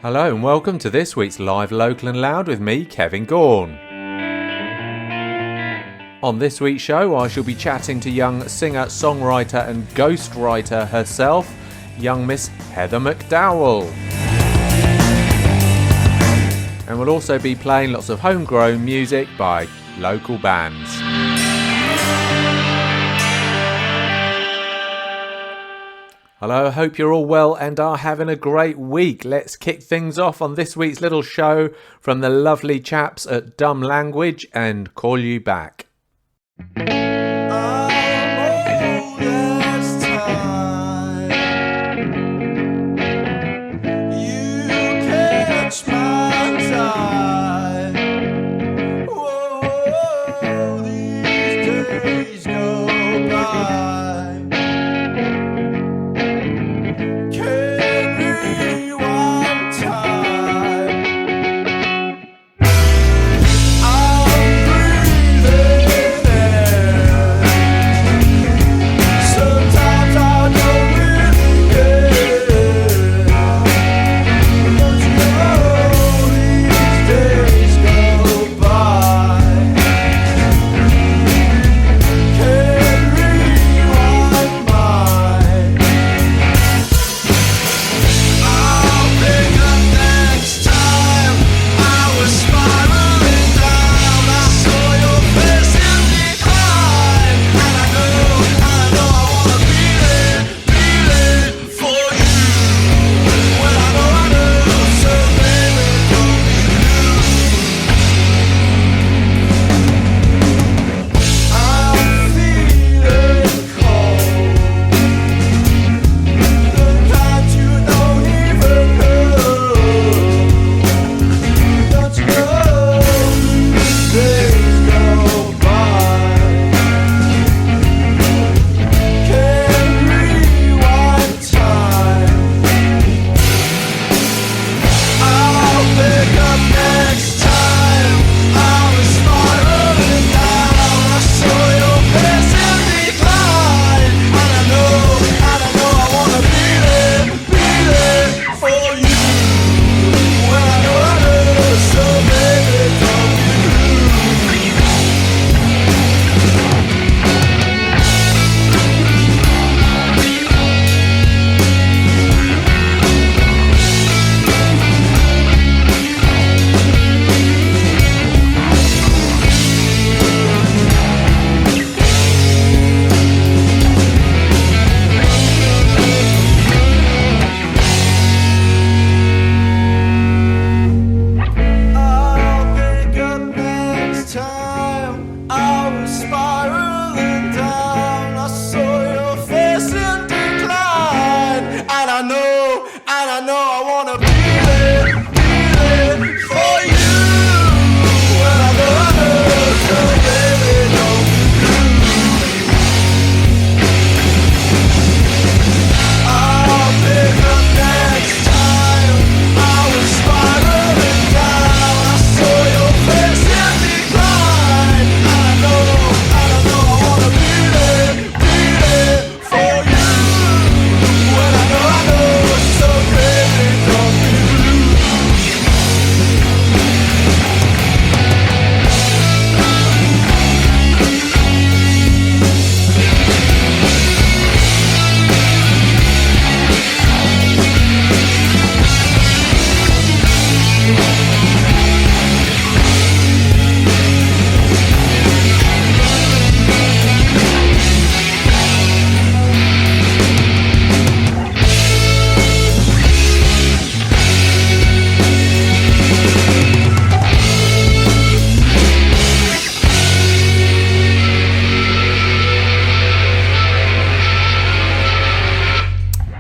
Hello and welcome to this week's Live Local and Loud with me, Kevin Gaughan. On this week's show, I shall be chatting to young singer, songwriter and ghostwriter herself, young Miss Heather McDowall. And we'll also be playing lots of homegrown music by local bands. Hello, I hope you're all well and are having a great week. Let's kick things off on this week's little show from the lovely chaps at Dumb Language and Call You Back.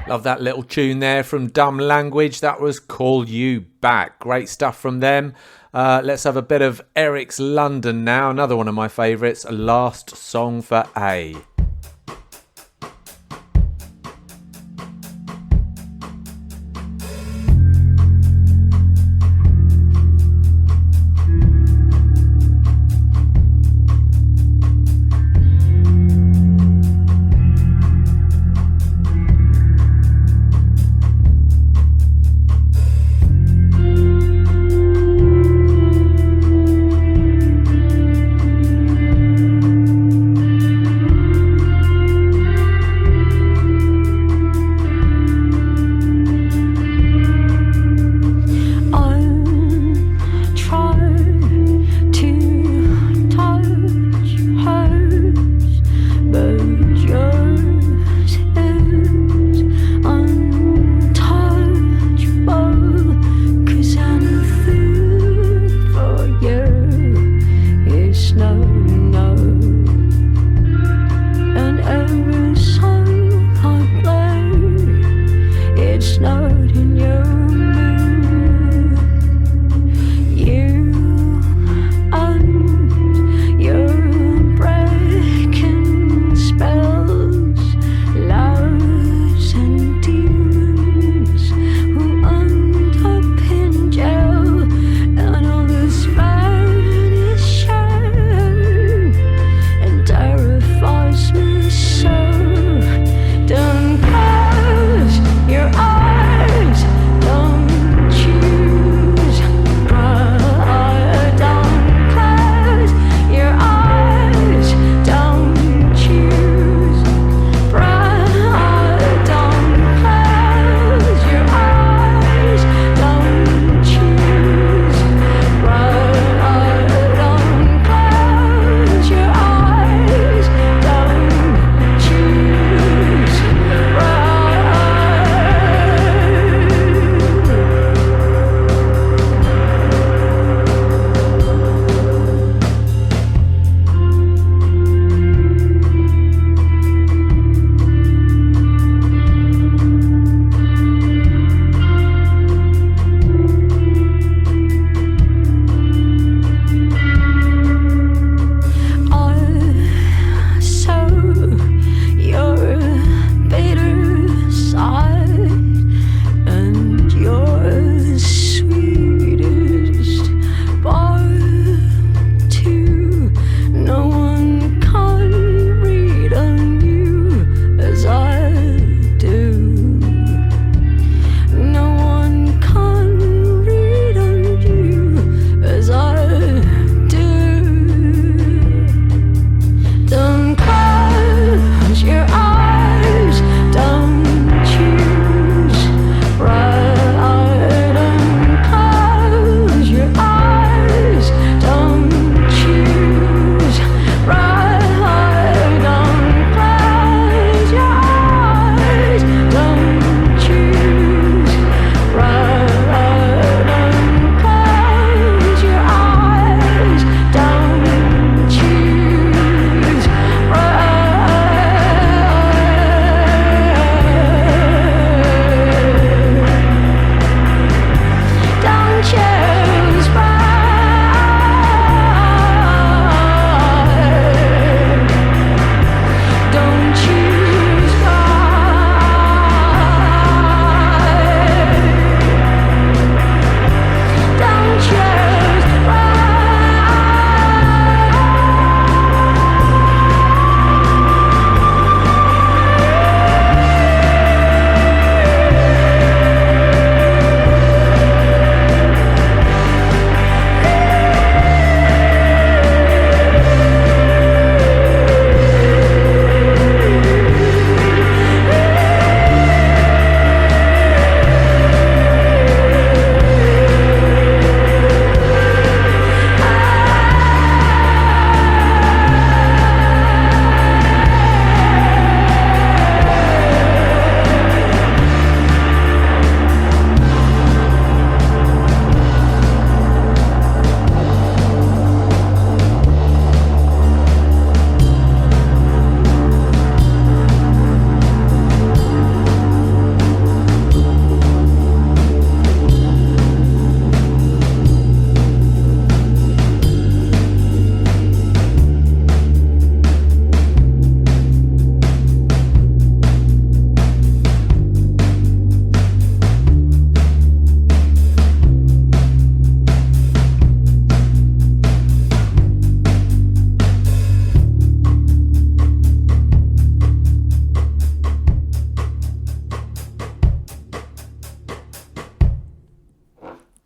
Love that little tune there from Dumb Language. That was Call You Back. Great stuff from them. Let's have a bit of Eric's London now. Another one of my favourites. Last Song for A.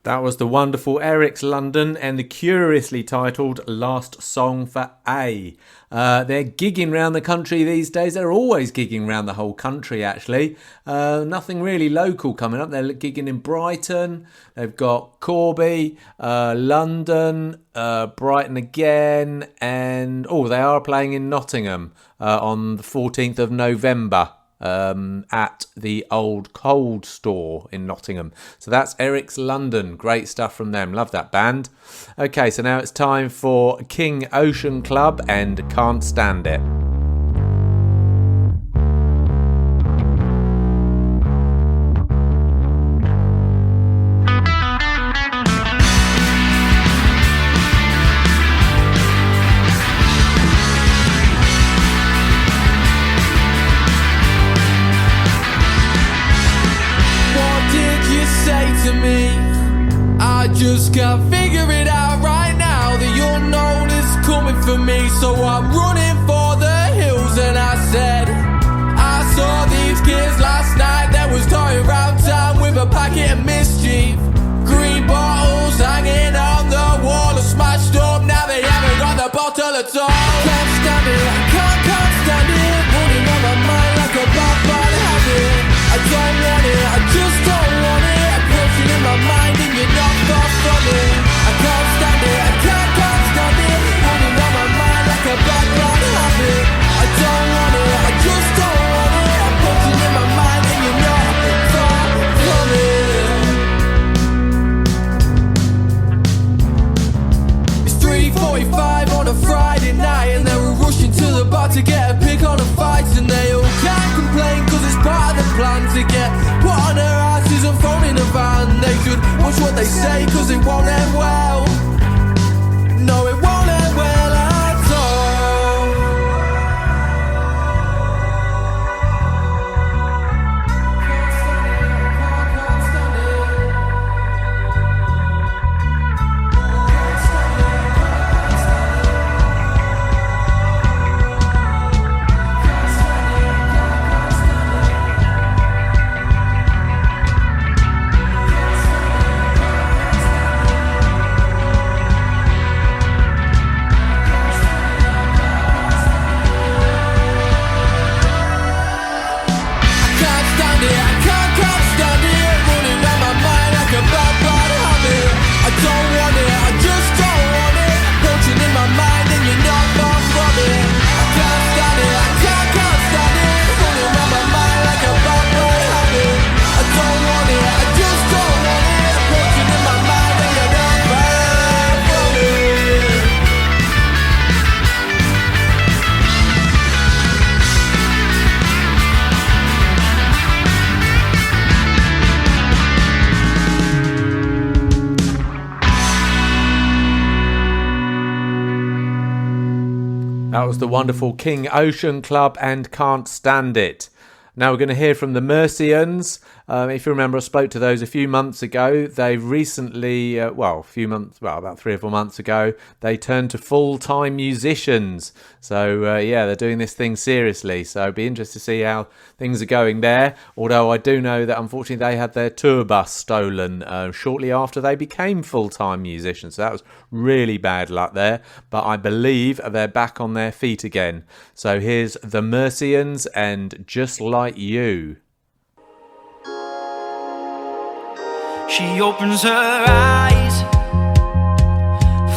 That was the wonderful Eric's London and the curiously titled Last Song for A. They're gigging around the country these days. They're always gigging around the whole country, actually. Nothing really local coming up. They're gigging in Brighton. They've got Corby, London, Brighton again. And, they are playing in Nottingham on the 14th of November. At the Old Cold Store in Nottingham. So that's Eric's London. Great stuff from them. Love that band. Okay, so now it's time for King Ocean Club and Can't Stand It. I just can't figure it out right now. The unknown is coming for me, so I'm running for the hills. And I said, I saw these kids last night that was toying around town with a packet of mischief. Green bottles hanging on the wall are smashed up, now they haven't got the bottle at all. Can't stand it, I can't stand it. Running on my mind like a bad habit. I don't want it, I just don't want it. Approaching in my mind and you're not far from it. I can't stand it, I can't stand it. Running on my mind like a bad habit. I don't want it, I just don't want it. Approaching in my mind and you're not far from it. It's 3:45 on a Friday night and they were rushing to the bar to get a pick on a fight. And they all can't complain cause it's part of the plan to get put on their asses and thrown in a van. They should watch what they say cause it won't end well. No, it won't end well at all. Can't stand it. That was the wonderful King Ocean Club and Can't Stand It. Now we're going to hear from the Mercians. If you remember, I spoke to those a few months ago. They recently, about 3 or 4 months ago, they turned to full-time musicians. So, they're doing this thing seriously. So it'd be interesting to see how things are going there. Although I do know that, unfortunately, they had their tour bus stolen shortly after they became full-time musicians. So that was really bad luck there. But I believe they're back on their feet again. So here's the Mercians and Just Like You. She opens her eyes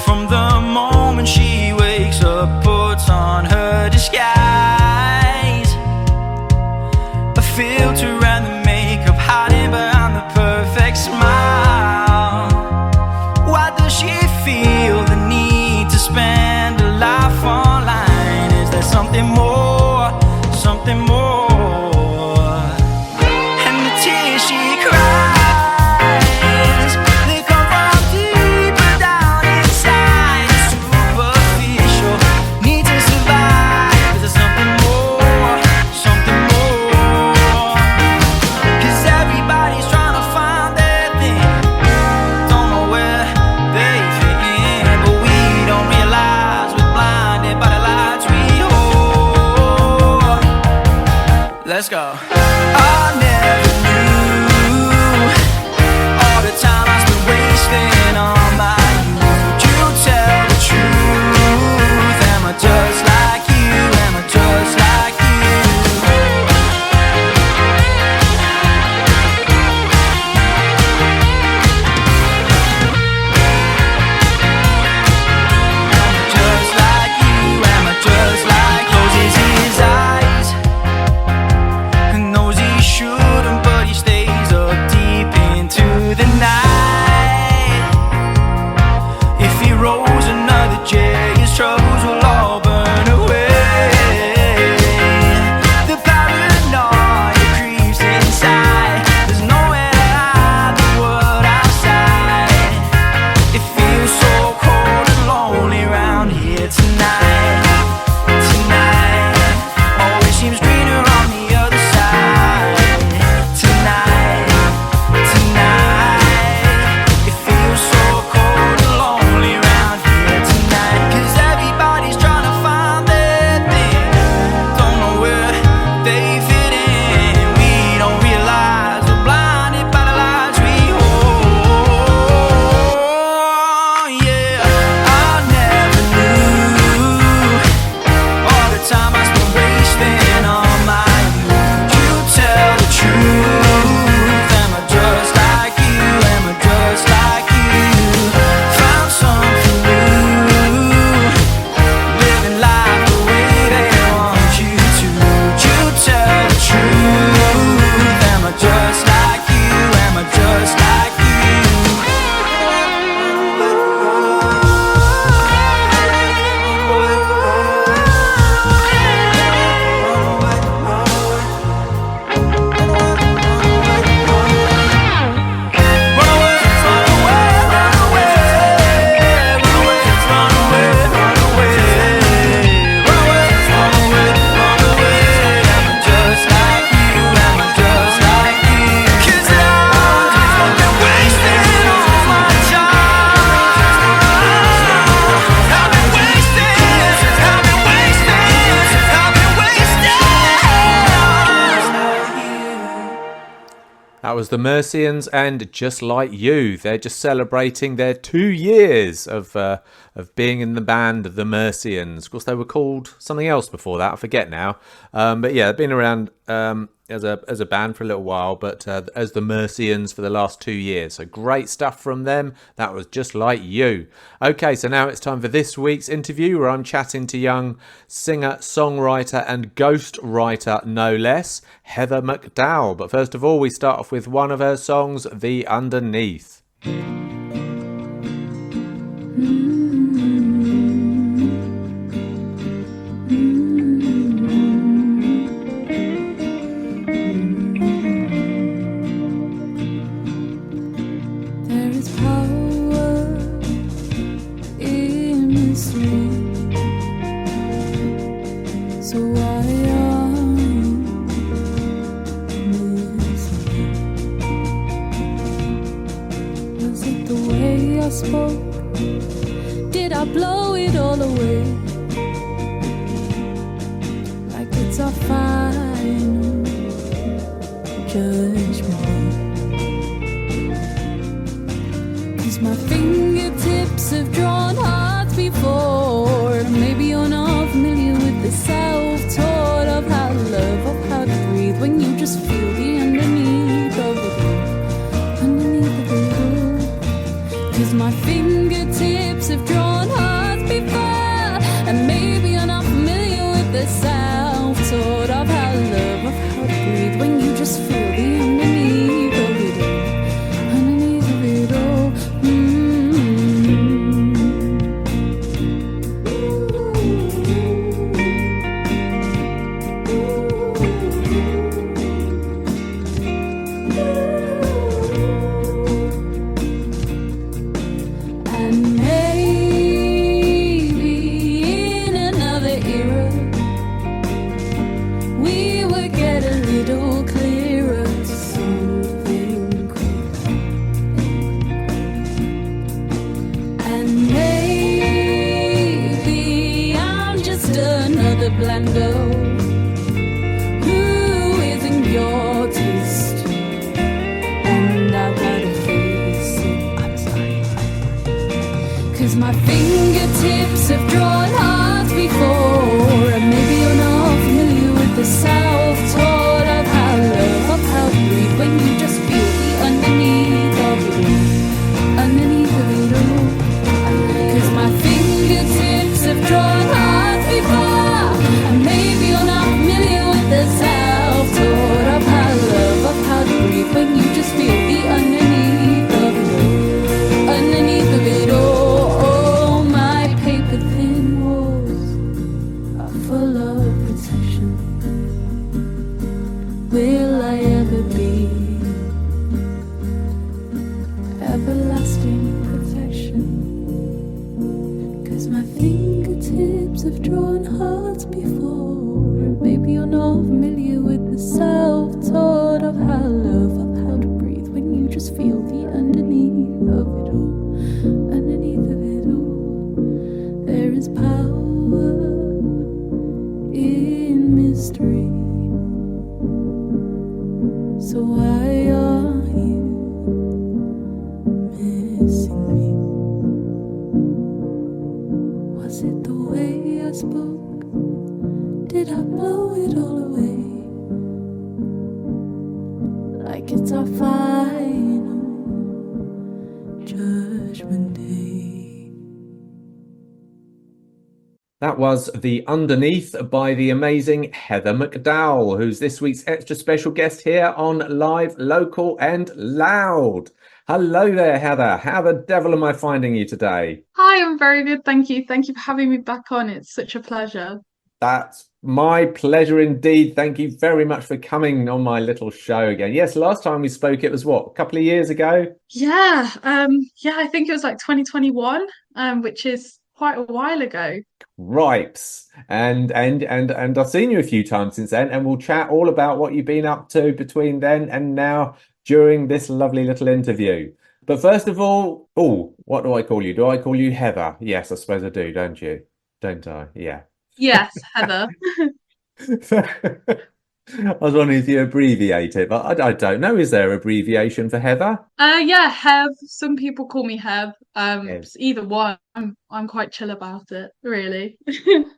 from the moment she wakes up, puts on her disguise, a filter and the makeup hiding behind the perfect smile. Why does she feel the need to spend a life online? Is there something more, something more? And the tears she cries, That was the Mercians, and Just Like You. They're just celebrating their 2 years of being in the band, the Mercians. Of course, they were called something else before that. I forget now. But yeah, they've been around as a band for a little while, but as the Mercians for the last 2 years. So great stuff from them. That was Just Like You. Okay, so now it's time for this week's interview, where I'm chatting to young singer, songwriter, and ghost writer, no less, Heather McDowall. But first of all, we start off with one of her songs, The Underneath. Did I blow it all away? Like it's our final judgment. 'Cause my fingertips have drawn hearts before. Maybe you're not familiar with the self-taught of how to love, of how to breathe when you just feel the underneath of it. Underneath of it all. 'Cause my fingertips have drawn hearts before. And maybe you're not familiar with the self-taught of how to love, of how to breathe when you just feel the underneath of it all. Underneath of it all. And maybe in another era we would get a little clearer to something cool. And maybe I'm just another blando who isn't your taste. And I've gotta face it, I'm sorry. 'Cause my fingertips have drawn hearts before. And maybe you're not familiar with the self-taught of how to love, of how to breathe when you just feel the underneath of it all. Underneath of it all. 'Cause my fingertips have drawn hearts before. And maybe you're not familiar with the self-taught of how to love, of how to breathe when you just feel the underneath of it all. Underneath of it all. Oh, my paper thin walls are full of protection. Will I ever be everlasting perfection? 'Cause my fingertips have drawn hearts before. And maybe you're not familiar with the self-taught of how to love, of how to breathe when you just feel the underneath of it all. Underneath of it all, there is power in mystery. So why are you missing me? Was it the way I spoke? Did I blow it all away? Like it's our final judgment day. That was The Underneath by the amazing Heather McDowall, who's this week's extra special guest here on Live, Local and Loud. Hello there, Heather. How the devil am I finding you today? Hi, I'm very good, thank you. Thank you for having me back on. It's such a pleasure. That's my pleasure indeed. Thank you very much for coming on my little show again. Yes, last time we spoke, it was what, a couple of years ago? Yeah, I think it was like 2021, which is quite a while ago. Right. And I've seen you a few times since then, and we'll chat all about what you've been up to between then and now during this lovely little interview. But first of all, what do I call you? Do I call you Heather? Yes, I suppose I do, don't you? Don't I? Yeah. Yes, Heather. I was wondering if you abbreviate it, but I don't know. Is there abbreviation for Heather? Yeah, Hev. Some people call me Hev. Hev. It's either one. I'm quite chill about it, really.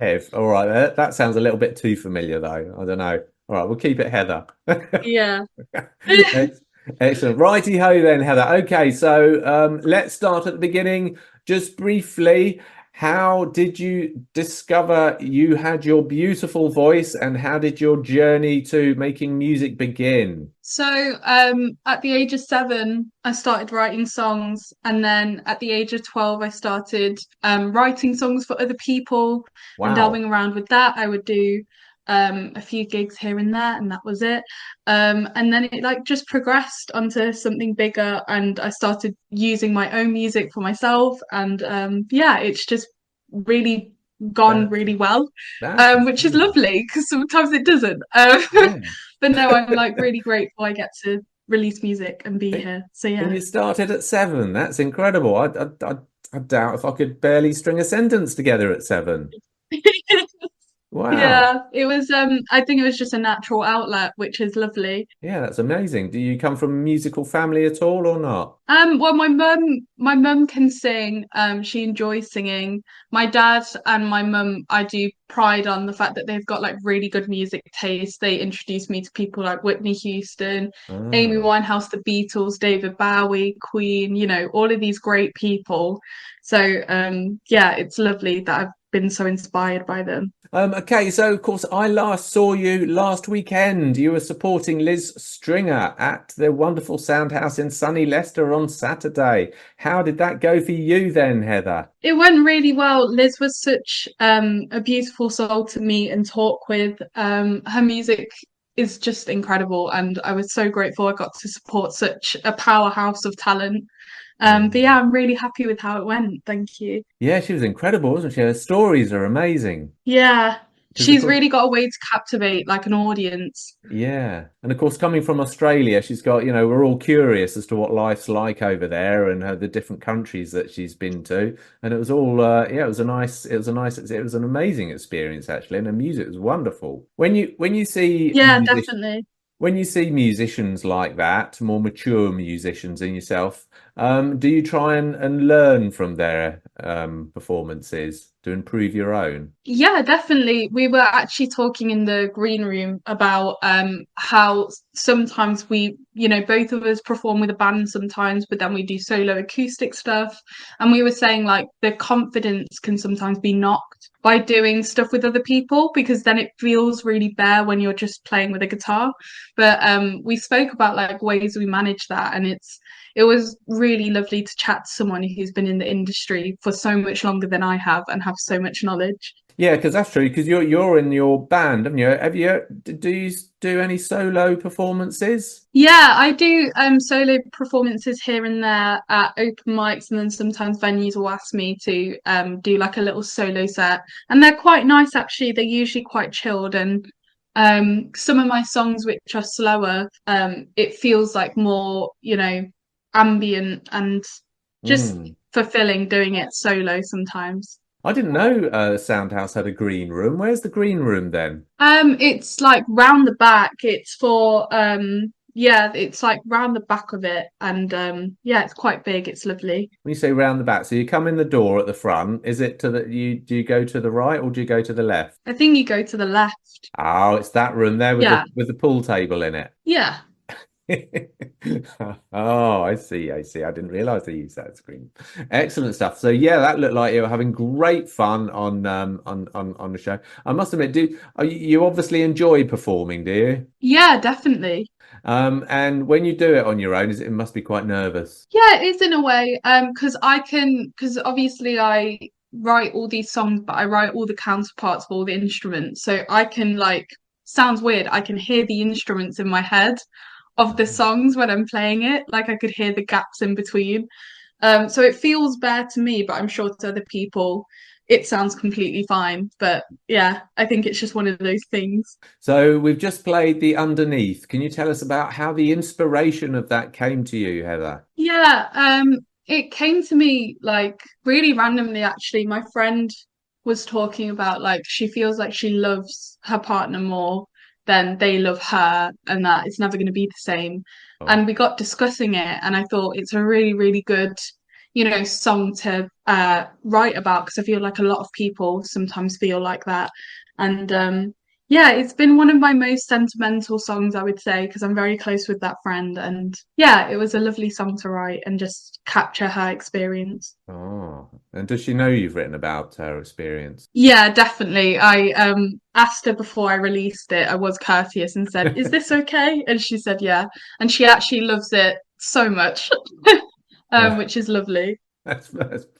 Hev. All right. That sounds a little bit too familiar, though. I don't know. All right, we'll keep it Heather. Yeah. Ex- Excellent. Righty ho then, Heather. Okay, so let's start at the beginning. Just briefly, how did you discover you had your beautiful voice, and how did your journey to making music begin? So, at the age of 7, I started writing songs, and then at the age of 12, I started writing songs for other people and Wow. delving around with that. I would do a few gigs here and there, and that was it. And then it like just progressed onto something bigger, and I started using my own music for myself, and yeah, it's just really gone That's really well, that's which is incredible. lovely because sometimes it doesn't. Yeah. But no, I'm like really grateful I get to release music and be here. So And yeah. you started at 7. That's incredible. I doubt if I could barely string a sentence together at 7. Wow. Yeah, it was I think it was just a natural outlet, which is lovely. Yeah, that's amazing. Do you come from a musical family at all or not? Well, my mum can sing. She enjoys singing. My dad and my mum, I do pride on the fact that they've got like really good music taste. They introduced me to people like Whitney Houston, Amy Ah. Winehouse, the Beatles, David Bowie, Queen, all of these great people. So yeah, it's lovely that I've been so inspired by them. Okay, so of course I last saw you last weekend. You were supporting Liz Stringer at the wonderful Soundhouse in sunny Leicester on Saturday. How did that go for you then, Heather? It went really well. Liz was such a beautiful soul to meet and talk with. Her music is just incredible, and I was so grateful I got to support such a powerhouse of talent. But yeah, I'm really happy with how it went. Thank you. Yeah, she was incredible, wasn't she? Her stories are amazing. Yeah, Because of she's course, really got a way to captivate like an audience. yeah. And of course, coming from Australia, she's got, we're all curious as to what life's like over there and the different countries that she's been to. And it was all, yeah, it was an amazing experience actually. And the music was wonderful. Yeah, definitely. When you see musicians like that, more mature musicians than yourself, do you try and learn from their performances to improve your own? Yeah, definitely. We were actually talking in the green room about how sometimes both of us perform with a band sometimes, but then we do solo acoustic stuff. And we were saying like the confidence can sometimes be knocked by doing stuff with other people because then it feels really bare when you're just playing with a guitar. But we spoke about like ways we manage that, and it was really lovely to chat to someone who's been in the industry for so much longer than I have and have so much knowledge. Yeah, because that's true. Because you're in your band, haven't you? Do you do any solo performances? Yeah, I do solo performances here and there at open mics, and then sometimes venues will ask me to do like a little solo set. And they're quite nice actually. They're usually quite chilled, and some of my songs which are slower, it feels like more, ambient and just Mm. fulfilling doing it solo sometimes. I didn't know Soundhouse had a green room. Where's the green room then? It's like round the back. It's for yeah, it's like round the back of it, and yeah, it's quite big. It's lovely. When you say round the back, so you come in the door at the front. Is it to the you do you go to the right or do you go to the left? I think you go to the left. Oh, it's that room there with Yeah, the pool table in it. yeah, Oh, I see. I see. I didn't realize they used that screen. Excellent stuff. So yeah, that looked like you were having great fun on the show. I must admit, you obviously enjoy performing, do you? yeah, definitely. And when you do it on your own, it must be quite nervous. Yeah, it is in a way. Because obviously I write all these songs, but I write all the counterparts for all the instruments, so I can like sounds weird. I can hear the instruments in my head of the songs when I'm playing it. Like I could hear the gaps in between. So it feels bad to me, but I'm sure to other people it sounds completely fine. But yeah, I think it's just one of those things. So we've just played the Underneath. Can you tell us about how the inspiration of that came to you, Heather? Yeah, it came to me like really randomly actually. My friend was talking about like she feels like she loves her partner more then they love her and that it's never going to be the same. Oh. And we got discussing it, and I thought it's a really, really good, song to write about, because I feel like a lot of people sometimes feel like that. And yeah, it's been one of my most sentimental songs, I would say, because I'm very close with that friend. And yeah, it was a lovely song to write and just capture her experience. Oh. And does she know you've written about her experience? Yeah, definitely. I asked her before I released it. I was courteous and said, "Is this okay?" And she said, "Yeah." And she actually loves it so much, which is lovely. That's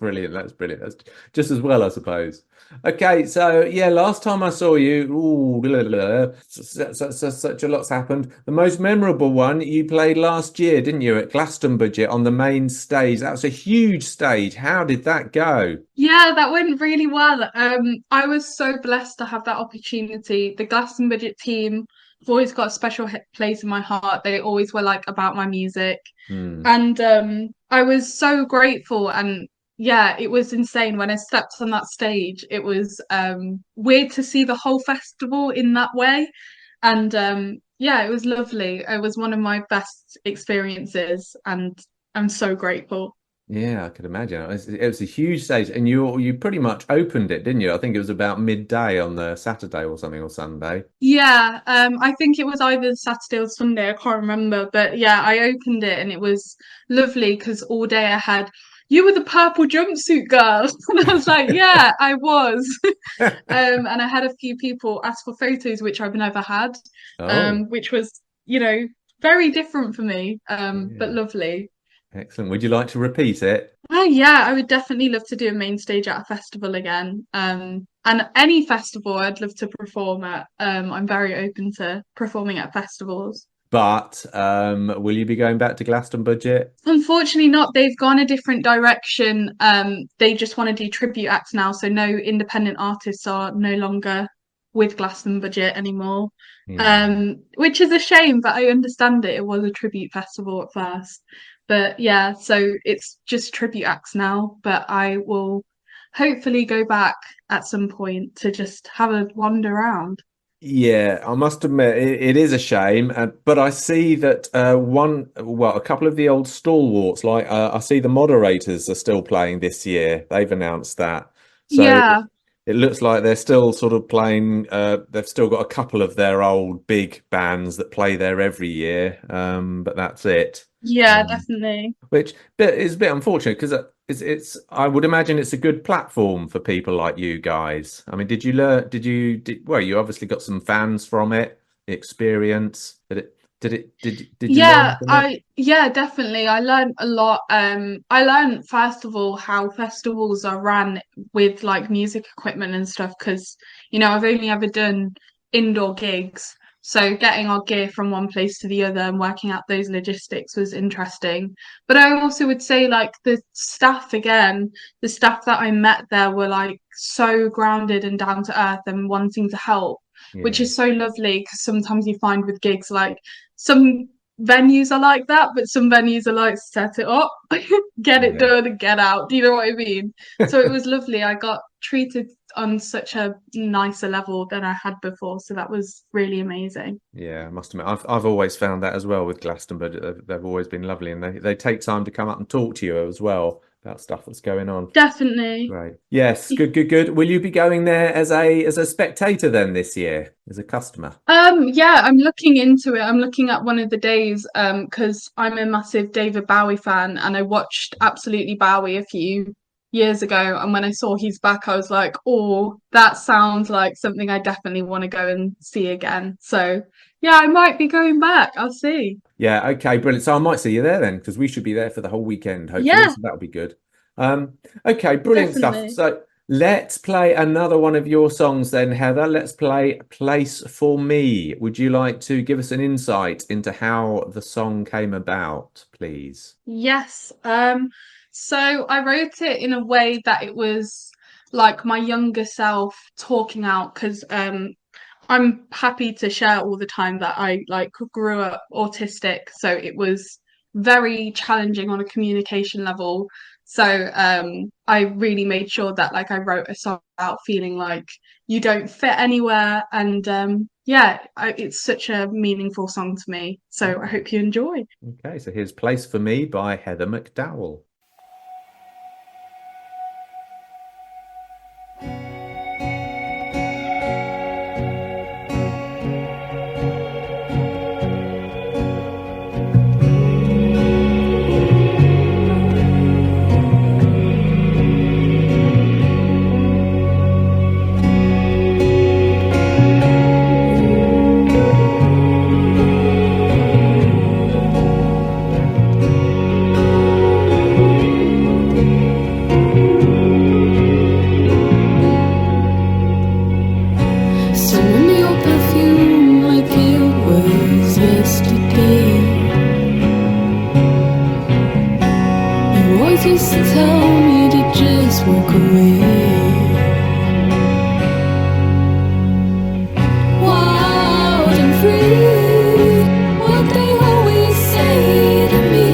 brilliant. That's brilliant. That's just as well, I suppose. Okay, so yeah, last time I saw you, ooh, blah, blah, blah, such a lot's happened. The most memorable one you played last year, didn't you, at Glastonbury on the main stage? That was a huge stage. How did that go? Yeah, that went really well. I was so blessed to have that opportunity. The Glastonbury team have always got a special place in my heart. They always were like about my music. Hmm. And I was so grateful, and yeah, it was insane when I stepped on that stage. It was weird to see the whole festival in that way. And yeah, it was lovely. It was one of my best experiences, and I'm so grateful. Yeah, I could imagine. It was a huge stage, and you pretty much opened it, didn't you? I think it was about midday on the Saturday or something, or Sunday. Yeah, I think it was either Saturday or Sunday, I can't remember. But yeah, I opened it and it was lovely because all day I had, "You were the purple jumpsuit girl." And I was like, yeah, I was. And I had a few people ask for photos, which I've never had, Oh, which was, very different for me, but yeah. lovely. Excellent. Would you like to repeat it? Oh yeah, I would definitely love to do a main stage at a festival again. And any festival I'd love to perform at. I'm very open to performing at festivals. But will you be going back to Glastonbury? Unfortunately not. They've gone a different direction. They just want to do tribute acts now, so no independent artists are no longer with Glastonbury anymore. Yeah. Which is a shame, but I understand it. It was a tribute festival at first. But yeah, so it's just tribute acts now. But I will hopefully go back at some point to just have a wander around. Yeah, I must admit it is a shame, but I see that a couple of the old stalwarts, like I see the moderators are still playing this year. They've announced that, so Yeah, it looks like they're still sort of playing. They've still got a couple of their old big bands that play there every year, but that's it. yeah, Um, definitely. which bit is a bit unfortunate because it's I would imagine it's a good platform for people like you guys. I mean, did you learn? Well, you obviously got some fans from it, the experience. Did you learn Yeah, from it? definitely. I learned a lot. I learned first of all how festivals are ran with like music equipment and stuff because I've only ever done indoor gigs. So getting our gear from one place to the other and working out those logistics was interesting. But I also would say like the staff that I met there were like so grounded and down to earth and wanting to help, which Yeah, is so lovely because sometimes you find with gigs like some venues are like that, but some venues are like set it up, get it yeah. done, and get out. Do you know what I mean? So it was lovely. I got treated on such a nicer level than I had before, so that was really amazing. Yeah, I must admit, I've always found that as well with Glastonbury. They've always been lovely, and they take time to come up and talk to you as well about stuff that's going on. Definitely. Right. Yes, good, good, good. Will you be going there as a spectator then this year, as a customer? Yeah, I'm looking into it. I'm looking at one of the days, because I'm a massive David Bowie fan and I watched Absolutely Bowie a few years ago. And when I saw he's back, I was like, oh, that sounds like something I definitely want to go and see again. So yeah, I might be going back. I'll see. Yeah, okay, brilliant. So I might see you there then, because we should be there for the whole weekend, hopefully. Yeah, So that'll be good. Okay, brilliant stuff. definitely. So let's play another one of your songs then, Heather. Let's play Place for Me. Would you like to give us an insight into how the song came about, please? Yes. So I wrote it in a way that it was like my younger self talking out because I'm happy to share all the time that I like grew up autistic, so it was very challenging on a communication level. So I really made sure that like I wrote a song about feeling like you don't fit anywhere, and it's such a meaningful song to me. So I hope you enjoy. Okay, so here's Place for Me by Heather McDowall. Still remember your perfume like it was yesterday. You always used to tell me to just walk away. Wild and free, what they always say to me.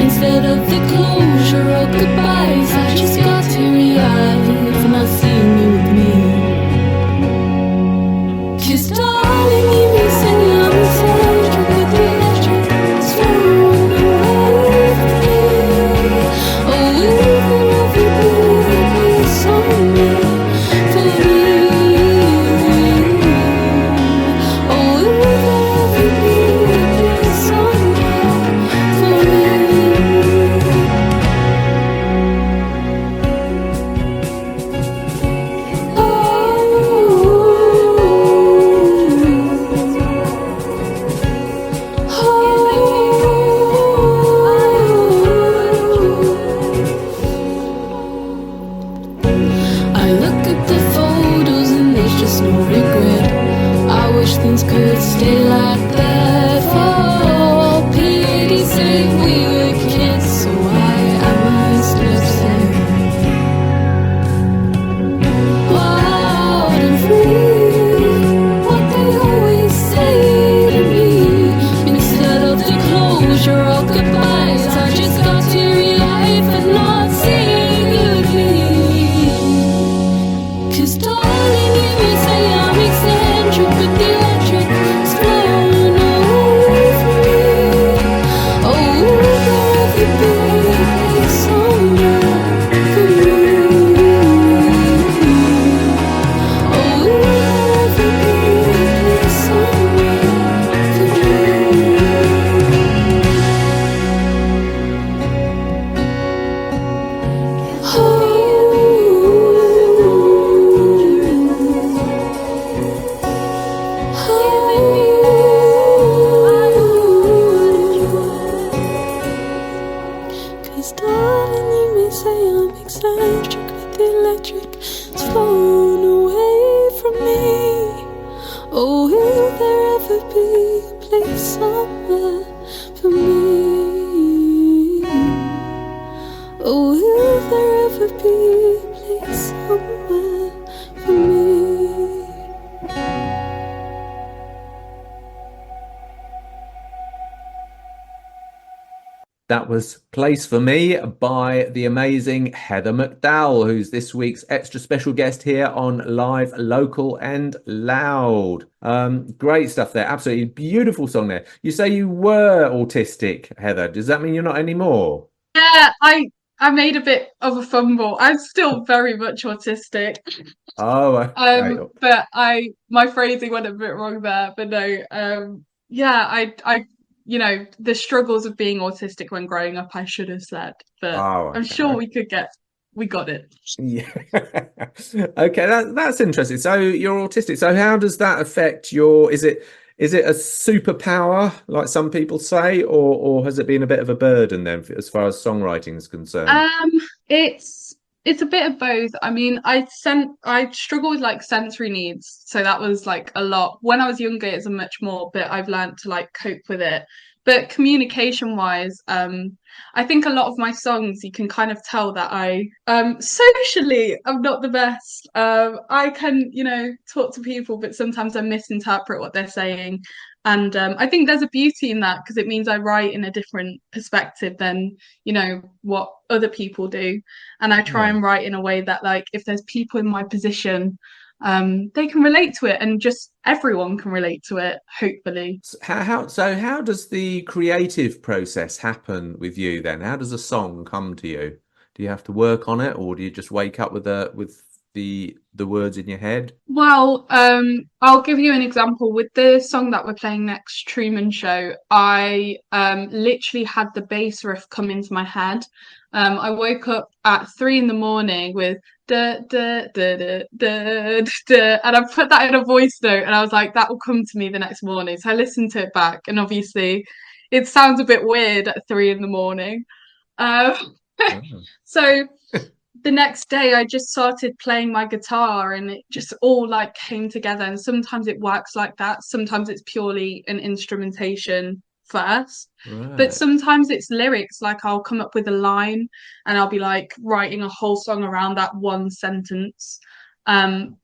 Instead of the closure or goodbyes, I just got teary-eyed for not seeing you with me. 'Cause darling, you may say I'm excited with the electric thrown away from me. Oh, even if you be somewhere for me. Oh, even if you be somewhere for I look at the photos and there's just no regret. I wish things could stay like that. For pity's sake, we were kids, so why am I still upset? Wild and free, what they always say to me. Instead of the closure or goodbyes, I just got teary-eyed for not seeing you with me. 'Cause darling, you may say I'm eccentric, but the electric is blowing away from me. Oh, will there ever be somewhere for me? Oh, will there ever be somewhere for Cause darling, you may say I'm eccentric, but the electric is flown away from me. Oh, will there ever be a place somewhere for me? Oh, will there ever be a place somewhere for me? That was Place for Me by the amazing Heather McDowall, who's this week's extra special guest here on Live, Local and Loud. Great stuff there. Absolutely beautiful song there. You say you were autistic, Heather. Does that mean you're not anymore? Yeah, I made a bit of a fumble. I'm still very much autistic. Oh, okay. But my phrasing went a bit wrong there. But no, yeah, I the struggles of being autistic when growing up, I should have said, but Oh, I'm okay. sure we got it. Yeah. Okay, that's interesting. So you're autistic. So how does that affect is it a superpower, like some people say, or has it been a bit of a burden then as far as songwriting is concerned? It's a bit of both. I mean, I struggle with like sensory needs, so that was like a lot. When I was younger, it's a much more, but I've learned to like cope with it. But communication wise, I think a lot of my songs you can kind of tell that I socially I'm not the best. I can, talk to people, but sometimes I misinterpret what they're saying. And I think there's a beauty in that because it means I write in a different perspective than, what other people do. And I try Yeah. and write in a way that, like, if there's people in my position, they can relate to it, and just everyone can relate to it, hopefully. How does the creative process happen with you then? How does a song come to you? Do you have to work on it, or do you just wake up with the words in your head? Well, I'll give you an example with the song that we're playing next, Truman Show. I literally had the bass riff come into my head. I woke up at 3 in the morning with da da da da da da, and I put that in a voice note, and I was like, that will come to me the next morning. So I listened to it back, and obviously, it sounds a bit weird at 3 in the morning. Um, Oh. so the next day I just started playing my guitar, and it just all like came together. And sometimes it works like that, sometimes it's purely an instrumentation first, but Right. sometimes it's lyrics. Like, I'll come up with a line and I'll be like writing a whole song around that one sentence.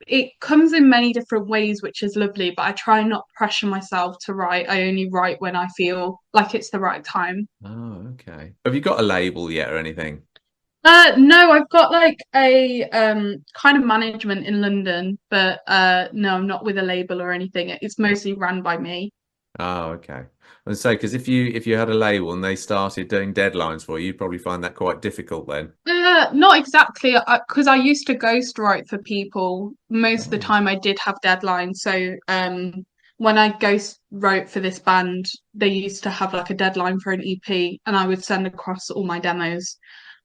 It comes in many different ways, which is lovely, but I try not pressure myself to write. I only write when I feel like it's the right time. Oh, okay. Have you got a label yet or anything? No, I've got like a kind of management in London, but no, I'm not with a label or anything. It's mostly run by me. Oh, okay. And so, because if you had a label and they started doing deadlines for you, you'd probably find that quite difficult then. Not exactly, because I used to ghostwrite for people. Most of the Oh. time, I did have deadlines. So when I ghost wrote for this band, they used to have like a deadline for an EP, and I would send across all my demos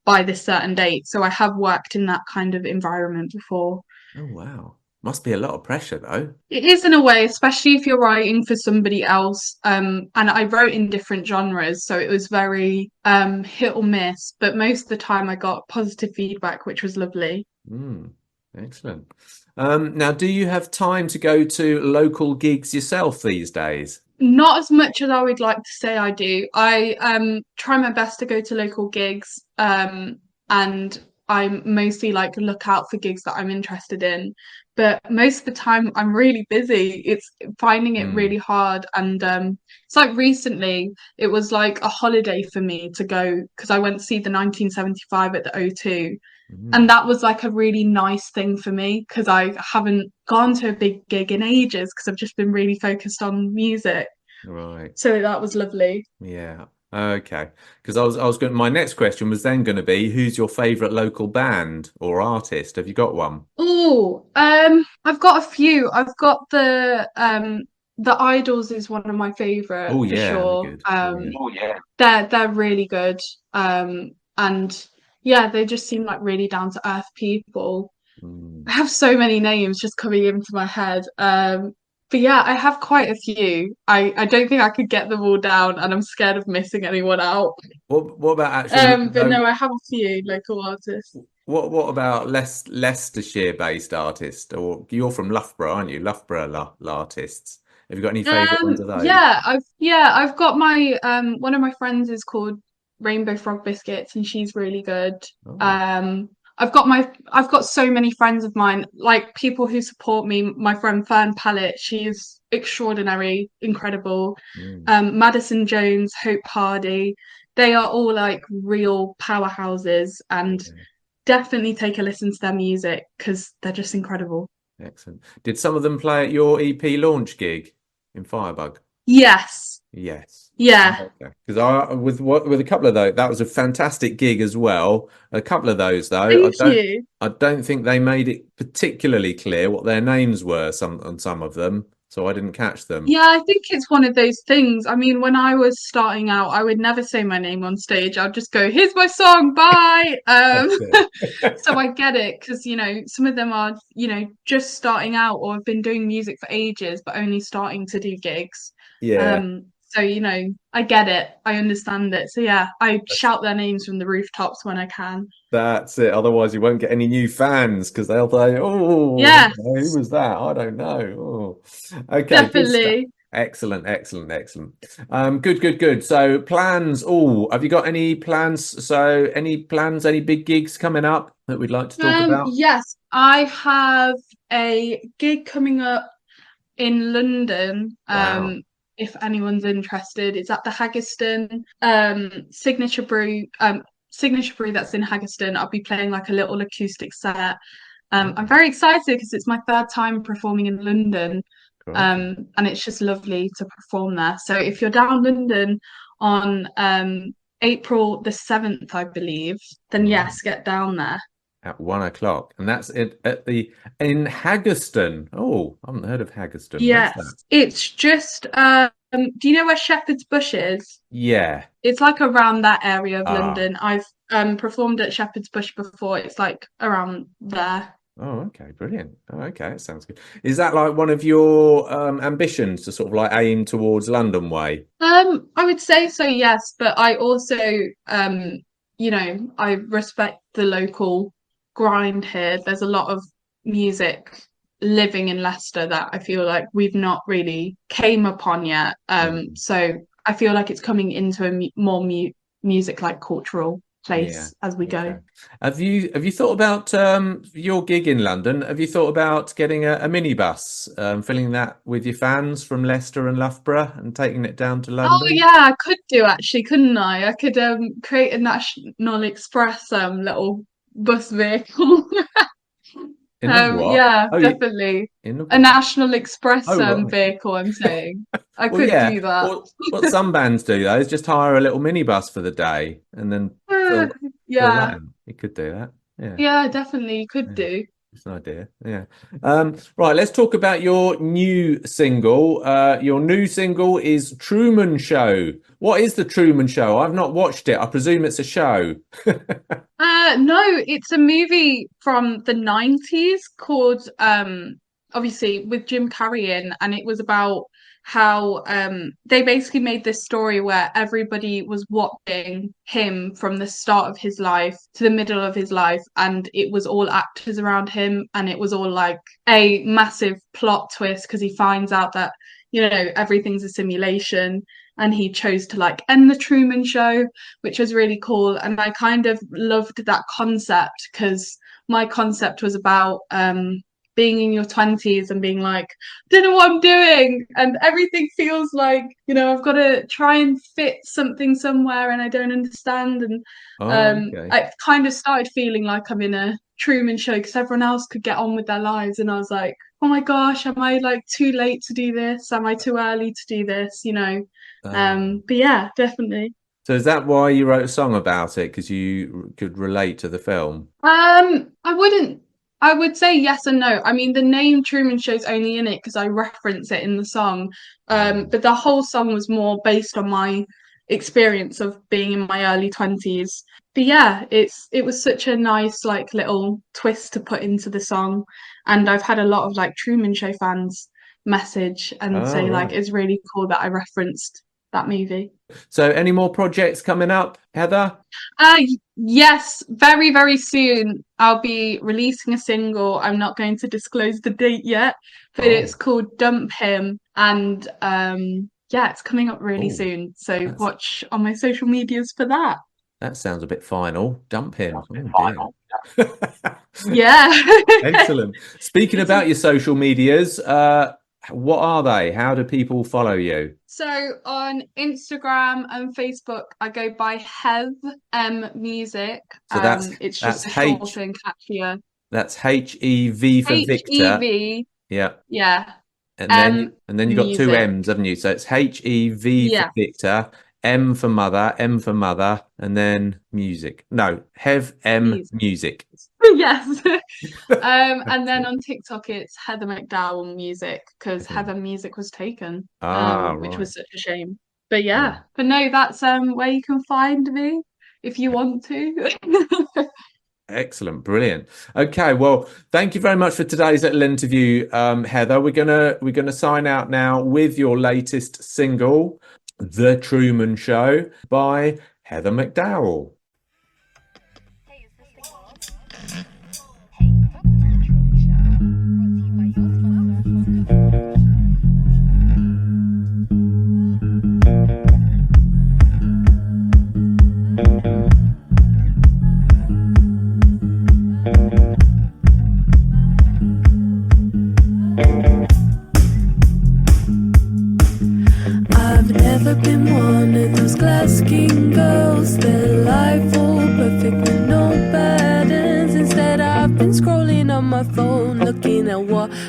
by this certain date. So I have worked in that kind of environment before. Oh, wow. Must be a lot of pressure though. It is in a way, especially if you're writing for somebody else. And I wrote in different genres, so it was very hit or miss. But most of the time, I got positive feedback, which was lovely. Mm, excellent. Now, do you have time to go to local gigs yourself these days? Not as much as I would like to say I do. I try my best to go to local gigs, and I mostly like look out for gigs that I'm interested in. But most of the time, I'm really busy. It's finding it Mm, really hard, and it's like recently, it was like a holiday for me to go because I went to see the 1975 at the O2. And mm, that was like a really nice thing for me because I haven't gone to a big gig in ages because I've just been really focused on music. right. So that was lovely. Yeah. Okay. Because I was going. My next question was then going to be, who's your favorite local band or artist? Have you got one? Oh, I've got a few. I've got the Idols is one of my favorite Oh for yeah, they're sure. good. Yeah. They're really good. And yeah, they just seem like really down to earth people. I Mm. have so many names just coming into my head. But yeah, I have quite a few. I don't think I could get them all down, and I'm scared of missing anyone out. What about actual? But no, I have a few local artists. What about Leicestershire-based artists? Or you're from Loughborough, aren't you? Loughborough artists. Have you got any favourite ones of those? I've got my one of my friends is called Rainbow Frog Biscuits, and she's really good. Oh. Um, I've got so many friends of mine, like people who support me. My friend Fern Pallett, she's extraordinary, incredible. Mm. Madison Jones, Hope Hardy, they are all like real powerhouses, and Yeah. definitely take a listen to their music because they're just incredible. Excellent. Did some of them play at your EP launch gig in Firebug? Yes, Yes. yeah, Oh, okay. Because I with a couple of those, that was a fantastic gig as well. A couple of those though, thank you. I don't think they made it particularly clear what their names were on some of them, so I didn't catch them. Yeah, I think it's one of those things. I mean, when I was starting out, I would never say my name on stage. I'd just go, "Here's my song, bye." That's it. So I get it because some of them are just starting out or have been doing music for ages but only starting to do gigs. Yeah. So I get it. I understand it. So yeah, I shout their names from the rooftops when I can. That's it. Otherwise, you won't get any new fans because they'll say, "Oh, Yes, who was that? I don't know." Oh, okay, good stuff. definitely. Excellent, excellent, excellent. Good, good, good. So plans. Oh, have you got any plans? So any plans? Any big gigs coming up that we'd like to talk about? Yes, I have a gig coming up in London, Wow. if anyone's interested. It's at the Haggerston Signature Brew. Signature Brew that's in Haggerston. I'll be playing like a little acoustic set. I'm very excited because it's my third time performing in London. And it's just lovely to perform there. So if you're down London on April the 7th, I believe, then yes, get down there. At 1:00, and that's it in Haggerston. Oh, I haven't heard of Haggerston. Yes, Where's that? it's just do you know where Shepherd's Bush is? Yeah. It's like around that area of London. I've performed at Shepherd's Bush before. It's like around there. Oh, okay, brilliant. Oh, okay, that sounds good. Is that like one of your ambitions to sort of like aim towards London way? I would say so, yes, but I also I respect the local grind here. There's a lot of music living in Leicester that I feel like we've not really came upon yet. So I feel like it's coming into a more music like cultural place as we go. Have you thought about your gig in London? Have you thought about getting a minibus, filling that with your fans from Leicester and Loughborough and taking it down to London? Oh yeah, I could do actually, couldn't I? I could create a National Express little bus vehicle. Yeah, definitely. A National Express vehicle, I'm saying. I could do that. What some bands do though is just hire a little minibus for the day and then fill that in. You could do that. Yeah, definitely you could do. It's an idea. Yeah. Right, let's talk about your new single. Your new single is Truman Show. What is the Truman Show? I've not watched it. I presume it's a show. No, it's a movie from the 90s called obviously with Jim Carrey in, and it was about how they basically made this story where everybody was watching him from the start of his life to the middle of his life, and it was all actors around him, and it was all like a massive plot twist because he finds out that everything's a simulation, and he chose to like end the Truman Show, which was really cool. And I kind of loved that concept because my concept was about being in your 20s and being like, I don't know what I'm doing, and everything feels like I've got to try and fit something somewhere and I don't understand. And I kind of started feeling like I'm in a Truman Show because everyone else could get on with their lives, and I was like, oh my gosh, am I like too late to do this? Am I too early to do this? But yeah, definitely. So is that why you wrote a song about it? Because you could relate to the film? I would say yes and no. I mean, the name Truman Show's only in it because I reference it in the song. But the whole song was more based on my experience of being in my early 20s. But yeah, it was such a nice like little twist to put into the song. And I've had a lot of like Truman Show fans message and say like it's really cool that I referenced that movie. So any more projects coming up, Heather? Yes, very, very soon I'll be releasing a single. I'm not going to disclose the date yet, but it's called Dump Him, and it's coming up really soon. So watch on my social medias for that. That sounds a bit final. Dump Him. Yeah. Excellent. Speaking about your social medias, what are they? How do people follow you? So on Instagram and Facebook, I go by Hev Music. So it's just a short and catchier. That's HEV for Victor. HEV. Yeah. Yeah. And then you got music. two M's, haven't you? So it's HEV for Victor, M for mother, and then music. No, Hev Music. Yes. And then on TikTok it's Heather McDowall Music because Heather Music was taken, which was such a shame. But but no, that's where you can find me if you want to. Excellent, brilliant. Okay, well, thank you very much for today's little interview, Heather. We're gonna sign out now with your latest single, The Truman Show by Heather McDowall.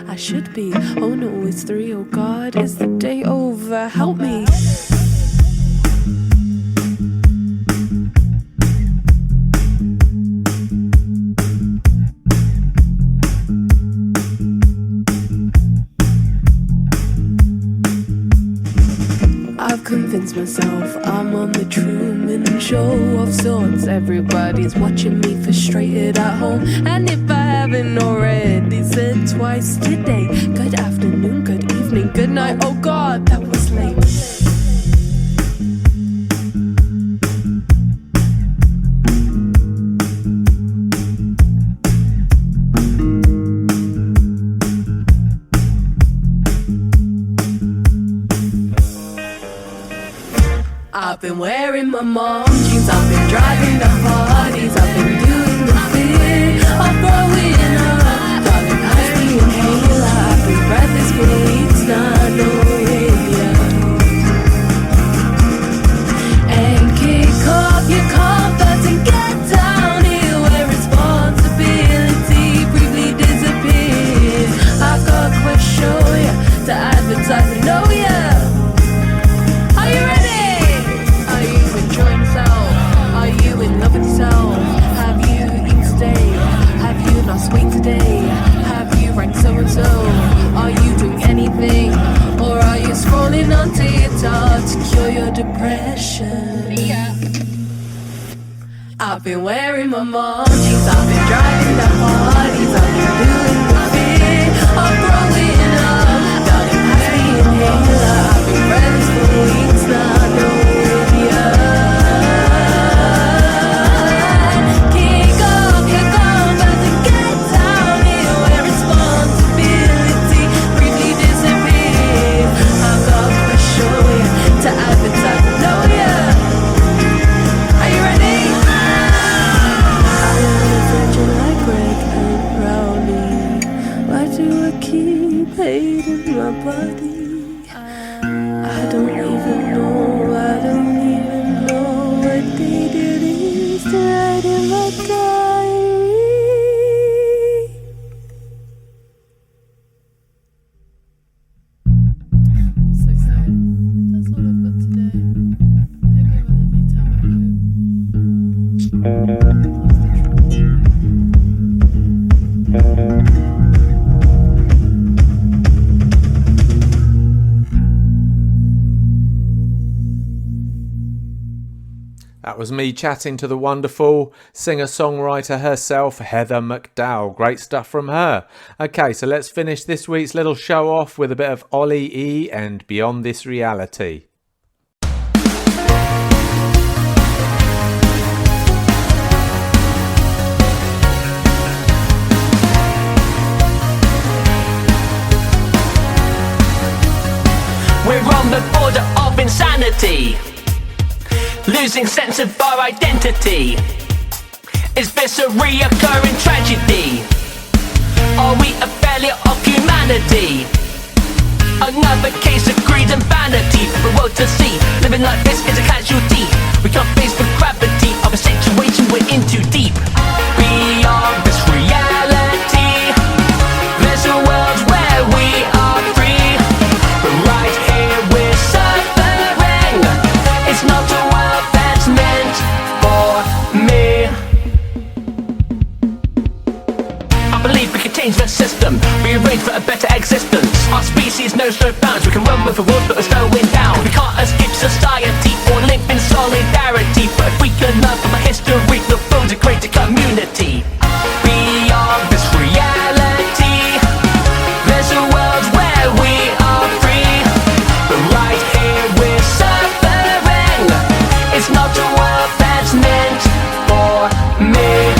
I should be. Oh no, it's 3. Oh God, is the day over? Help me. I've convinced myself I'm on the Truman Show of sorts. Everybody's watching me frustrated at home. And if I haven't already said twice today, good afternoon, good evening, good night. Oh God, that was late. I've been wearing my mom jeans, I've been driving the parties, I've been doing the thing of growing up. Darling, I've been inhaler, I've been breathless for weeks now, knowing ya. And kick off your comforts and get down here where responsibility briefly disappears. I've got a quest show ya to advertise and know ya. Are you ready? Enjoying yourself? Are you in love with yourself? Have you eaten today? Have you lost weight today? Have you ranked so-and-so? Are you doing anything? Or are you scrolling on TikTok to cure your depression? Yeah. I've been wearing my mom jeans, I've been driving the parties, I've been doing the thing of growing up. Darling, pass me an inhaler, I've been friends for weeks now, knowing ya. Hating my body. I don't even know what date it is to write in my diary. So sad. That's all I've got today. I hope you have a lovely time at home. That was me chatting to the wonderful singer-songwriter herself, Heather McDowall. Great stuff from her. Okay, so let's finish this week's little show off with a bit of Ollie E and Beyond This Reality. We're on the border of insanity, losing sense of our identity. Is this a reoccurring tragedy? Are we a failure of humanity? Another case of greed and vanity for the world to see. Living like this is a casualty. We can't face the gravity of a situation we're in too deep. Beyond this reality, there's a world where we are free. But right here we're suffering. It's not a world that's meant for me. I believe we can change the system, rearrange for a better existence. Our species knows no bounds. We can run with the world but we're slowing down. We can't escape society or live in solidarity. But if we can learn from our history, we'll build a greater community. Beyond this reality, there's a world where we are free. But right here we're suffering. It's not a world that's meant for me.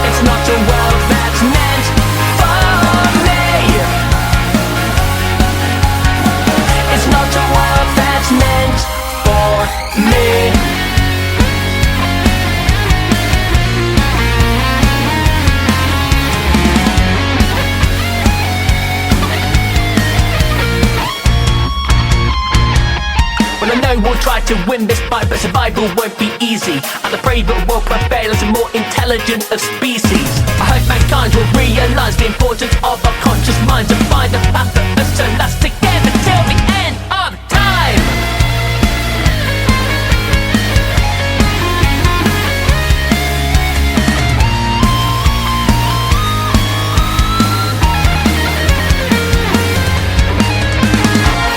It's not a world that's meant for me. It's not a world that's meant for me. Well, I know what try to win this fight, but survival won't be easy. And the braver will prevail as the more intelligent of species. I hope mankind will realise the importance of our conscious mind to find a path that us to last together till the end of time.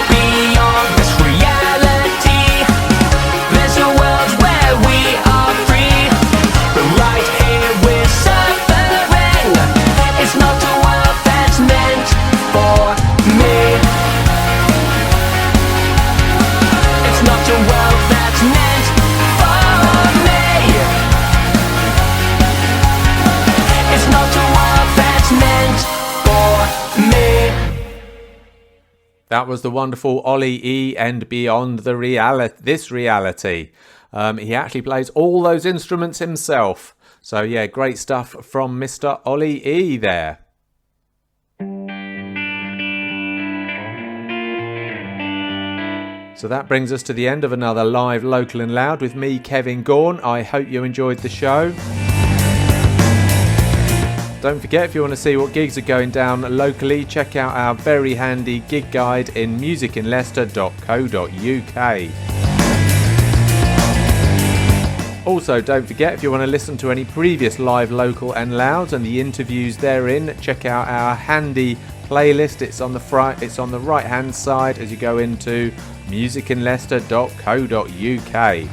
Beyond this reality, there's a world where we are free. But right here we're suffering. It's not a world that's meant for me. It's not a world that's meant for me. It's not a world that's meant for me. That was the wonderful Ollie E and Beyond the This Reality. He actually plays all those instruments himself. So yeah, great stuff from Mr. Ollie E there. So that brings us to the end of another live Local and Loud with me, Kevin Gaughan. I hope you enjoyed the show. Don't forget, if you want to see what gigs are going down locally, check out our very handy gig guide in musicinleicester.co.uk. Also, don't forget, if you want to listen to any previous live Local and Louds and the interviews therein, check out our handy playlist. It's on the right hand side as you go into musicinleicester.co.uk.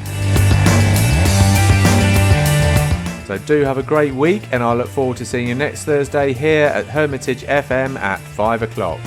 So do have a great week, and I look forward to seeing you next Thursday here at Hermitage FM at 5 o'clock.